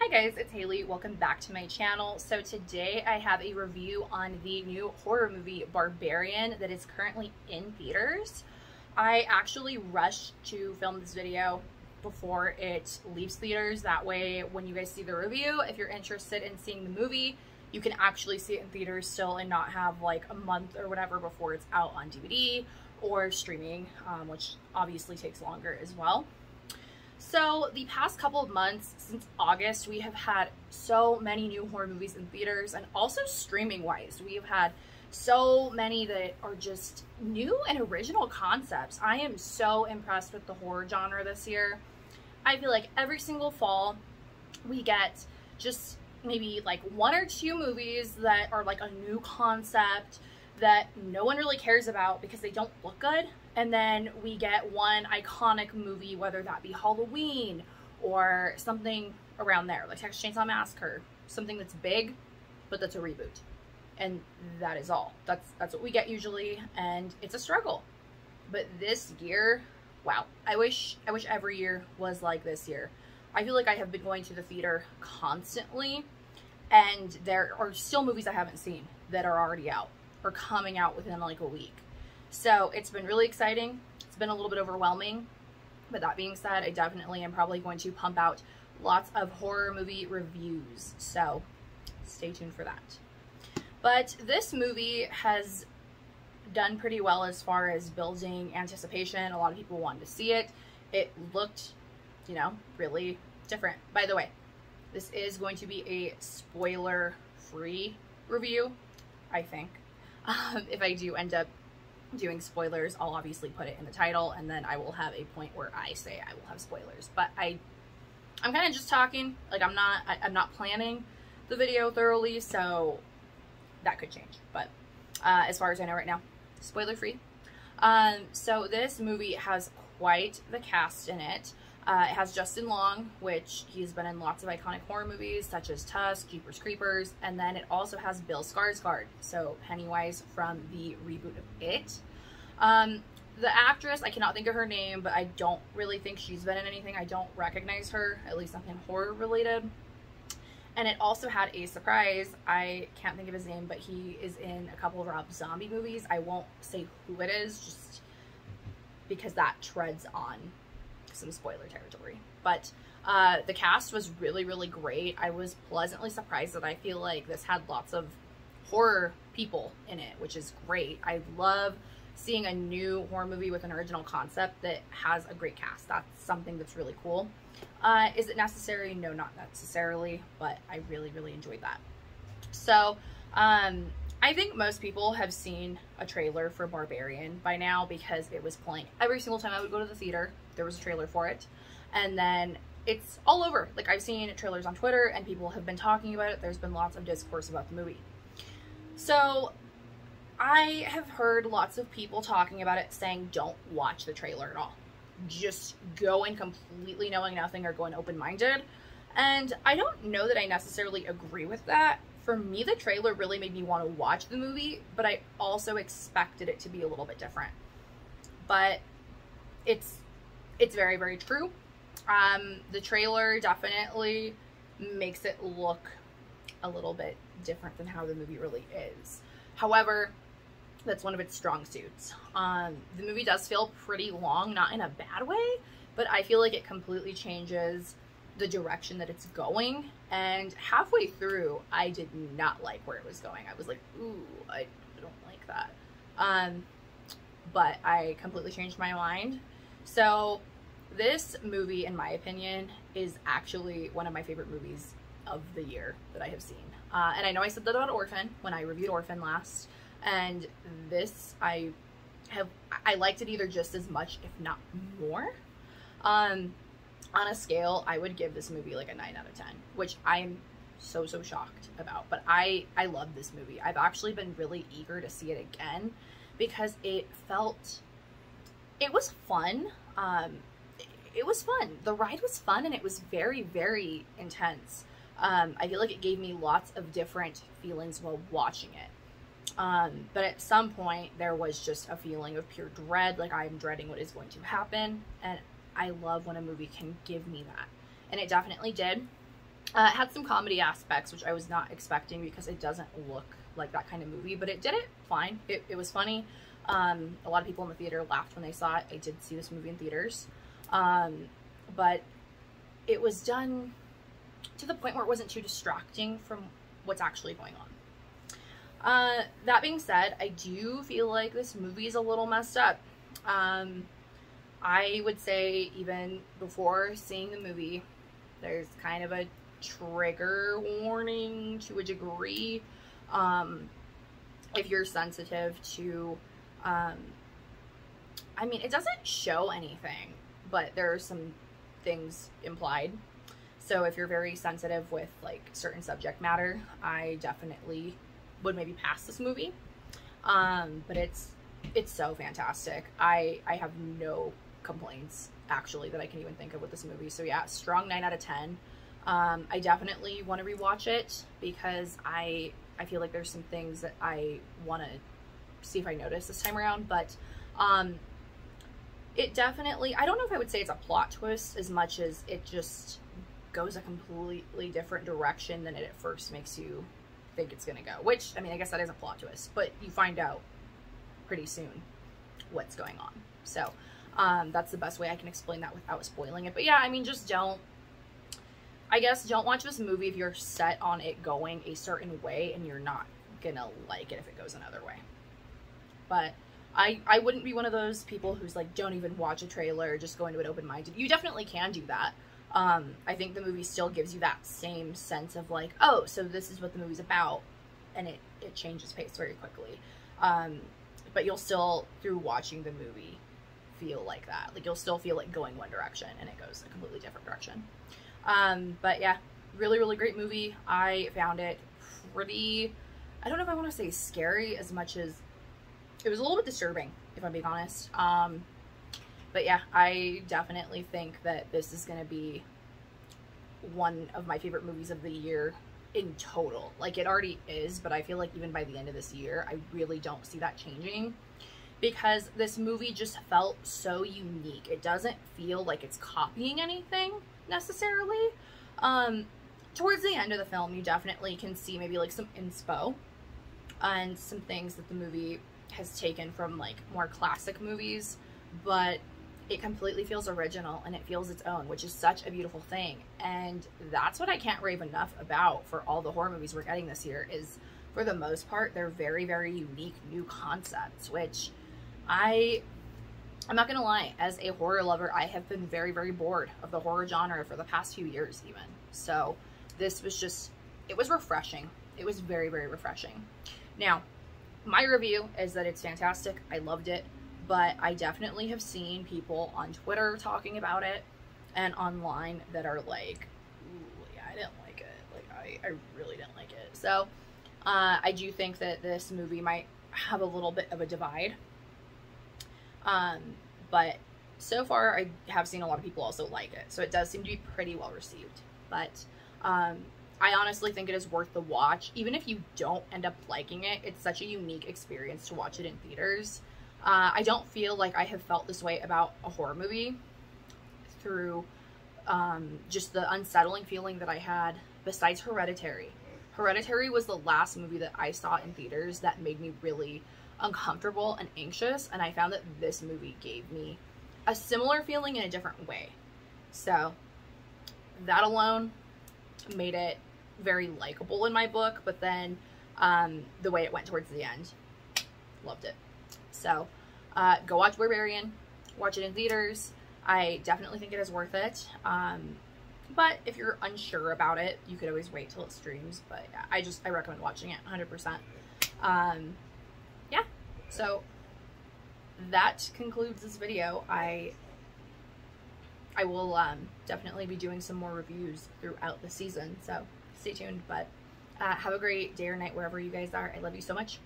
Hi guys, it's Haley. Welcome back to my channel. So today I have a review on the new horror movie Barbarian that is currently in theaters. I actually rushed to film this video before it leaves theaters. That way when you guys see the review, if you're interested in seeing the movie, you can actually see it in theaters still and not have like a month or whatever before it's out on DVD or streaming, which obviously takes longer as well. So the past couple of months, since August, we have had so many new horror movies in theaters, and also streaming wise, we have had so many that are just new and original concepts. I am so impressed with the horror genre this year. I feel like every single fall we get just maybe like one or two movies that are like a new concept that no one really cares about because they don't look good. And then we get one iconic movie, whether that be Halloween or something around there, like Texas Chainsaw Massacre, something that's big, but that's a reboot. And that is all. That's what we get usually, and it's a struggle. But this year, wow, I wish every year was like this year. I feel like I have been going to the theater constantly, and there are still movies I haven't seen that are already out or coming out within like a week. So it's been really exciting. It's been a little bit overwhelming. But that being said, I definitely am probably going to pump out lots of horror movie reviews. So stay tuned for that. But this movie has done pretty well as far as building anticipation. A lot of people wanted to see it. It looked, you know, really different. By the way, this is going to be a spoiler-free review, I think. If I do end up doing spoilers, I'll obviously put it in the title, and then I will have a point where I say I will have spoilers. But I'm kind of just talking, like I'm not planning the video thoroughly, so that could change. But as far as I know right now, spoiler free. So this movie has quite the cast in it. It has Justin Long, which he's been in lots of iconic horror movies such as Tusk, Jeepers Creepers, and then it also has Bill Skarsgård, so Pennywise from the reboot of It. The actress, I cannot think of her name, but I don't really think she's been in anything. I don't recognize her, at least nothing horror related. And it also had a surprise. I can't think of his name, but he is in a couple of Rob Zombie movies. I won't say who it is, just because that treads on some spoiler territory. But the cast was really, really great. I was pleasantly surprised that I feel like this had lots of horror people in it, which is great. I love seeing a new horror movie with an original concept that has a great cast. That's something that's really cool. Is it necessary? No, not necessarily, but I really, really enjoyed that. So I think most people have seen a trailer for Barbarian by now because it was playing every single time I would go to the theater. There was a trailer for it, and then it's all over. Like, I've seen trailers on Twitter and people have been talking about it. There's been lots of discourse about the movie. So I have heard lots of people talking about it saying don't watch the trailer at all. Just go in completely knowing nothing or go in open-minded. And I don't know that I necessarily agree with that. For me, the trailer really made me want to watch the movie, but I also expected it to be a little bit different. But it's very, very true. The trailer definitely makes it look a little bit different than how the movie really is. However, that's one of its strong suits. The movie does feel pretty long, not in a bad way, but I feel like it completely changes the direction that it's going. And halfway through, I did not like where it was going. I was like, ooh, I don't like that. But I completely changed my mind. So this movie, in my opinion, is actually one of my favorite movies of the year that I have seen. And I know I said that about Orphan when I reviewed Orphan last, and this, I liked it either just as much, if not more. On a scale, I would give this movie like a 9 out of 10, which I'm so shocked about. But I love this movie. I've actually been really eager to see it again because it was fun. It was fun. The ride was fun, and it was very, very intense. I feel like it gave me lots of different feelings while watching it. But at some point, there was just a feeling of pure dread, like I'm dreading what is going to happen, and I love when a movie can give me that. And it definitely did. It had some comedy aspects, which I was not expecting because it doesn't look like that kind of movie, but it did it fine. It was funny. A lot of people in the theater laughed when they saw it. I did see this movie in theaters. But it was done to the point where it wasn't too distracting from what's actually going on. That being said, I do feel like this movie is a little messed up. I would say even before seeing the movie, there's kind of a trigger warning to a degree. If you're sensitive to, I mean, it doesn't show anything, but there are some things implied. So if you're very sensitive with like certain subject matter, I definitely would maybe pass this movie. But it's so fantastic. I have no complaints actually that I can even think of with this movie. So yeah, strong 9 out of 10. I definitely want to rewatch it because I feel like there's some things that I want to see if I notice this time around, but it definitely, I don't know if I would say it's a plot twist as much as it just goes a completely different direction than it at first makes you think it's gonna go, which, I mean, I guess that is a plot twist, but you find out pretty soon what's going on. So that's the best way I can explain that without spoiling it. But yeah, I mean, just don't watch this movie if you're set on it going a certain way and you're not gonna like it if it goes another way. But I wouldn't be one of those people who's like, don't even watch a trailer, just go into it open-minded. You definitely can do that. I think the movie still gives you that same sense of like, oh, so this is what the movie's about, and it changes pace very quickly. But you'll still, through watching the movie, feel like that. Like, you'll still feel like going one direction, and it goes a completely different direction. But yeah, really, really great movie. I found it pretty, I don't know if I want to say scary as much as it was a little bit disturbing, if I'm being honest. But yeah, I definitely think that this is going to be one of my favorite movies of the year in total. Like, it already is, but I feel like even by the end of this year, I really don't see that changing because this movie just felt so unique. It doesn't feel like it's copying anything necessarily. Towards the end of the film, you definitely can see maybe like some inspo and some things that the movie has taken from like more classic movies, but it completely feels original and it feels its own, which is such a beautiful thing. And that's what I can't rave enough about for all the horror movies we're getting this year is, for the most part, they're very, very unique new concepts, which I'm not gonna lie, as a horror lover, I have been very, very bored of the horror genre for the past few years even. So this was just, it was refreshing. It was very, very refreshing. Now, my review is that it's fantastic. I loved it, but I definitely have seen people on Twitter talking about it and online that are like, ooh, yeah, I didn't like it. Like, I really didn't like it. So I do think that this movie might have a little bit of a divide. But so far I have seen a lot of people also like it. So it does seem to be pretty well received. But I honestly think it is worth the watch. Even if you don't end up liking it, it's such a unique experience to watch it in theaters. I don't feel like I have felt this way about a horror movie through just the unsettling feeling that I had besides Hereditary. Hereditary was the last movie that I saw in theaters that made me really uncomfortable and anxious, and I found that this movie gave me a similar feeling in a different way. So that alone made it very likable in my book, but then the way it went towards the end, loved it. So go watch Barbarian, watch it in theaters. I definitely think it is worth it. But if you're unsure about it, you could always wait till it streams. But yeah, I recommend watching it 100%. Yeah, so that concludes this video. I will definitely be doing some more reviews throughout the season, so stay tuned. But have a great day or night wherever you guys are. I love you so much.